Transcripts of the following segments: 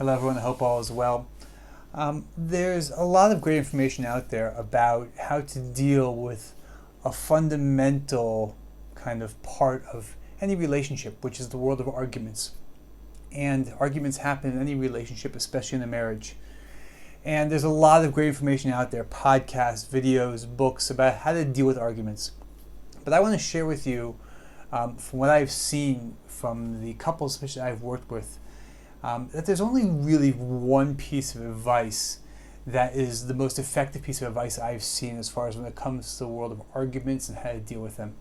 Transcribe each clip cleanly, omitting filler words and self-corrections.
Hello, everyone. I hope all is well. There's a lot of great information out there about how to deal with a fundamental kind of part of any relationship, which is the world of arguments. And arguments happen in any relationship, especially in a marriage. And there's a lot of great information out there, podcasts, videos, books about how to deal with arguments. But I want to share with you, from what I've seen from the couples especially I've worked with, that there's only really one piece of advice that is the most effective piece of advice I've seen as far as when it comes to the world of arguments and how to deal with them.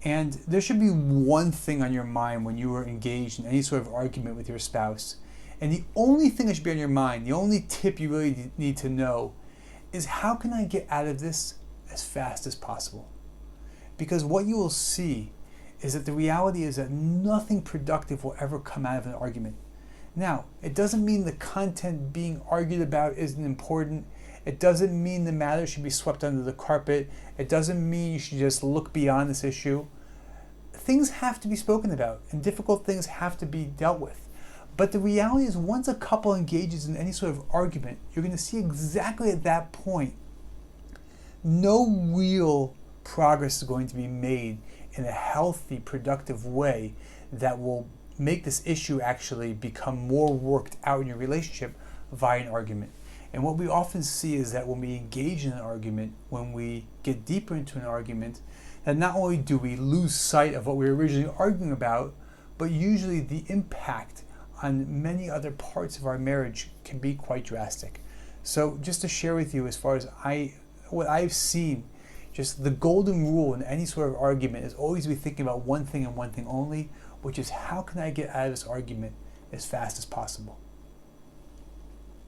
And there should be one thing on your mind when you are engaged in any sort of argument with your spouse. And the only thing that should be on your mind, the only tip you really need to know is how can I get out of this as fast as possible? Because what you will see is that the reality is that nothing productive will ever come out of an argument. Now, it doesn't mean the content being argued about isn't important. It doesn't mean the matter should be swept under the carpet. It doesn't mean you should just look beyond this issue. Things have to be spoken about, and difficult things have to be dealt with. But the reality is, once a couple engages in any sort of argument, you're going to see exactly at that point, no real progress is going to be made in a healthy, productive way that will make this issue actually become more worked out in your relationship via an argument. And what we often see is that when we engage in an argument, when we get deeper into an argument, that not only do we lose sight of what we were originally arguing about, but usually the impact on many other parts of our marriage can be quite drastic. So just to share with you, as far as what I've seen, just the golden rule in any sort of argument is always be thinking about one thing and one thing only, which is how can I get out of this argument as fast as possible.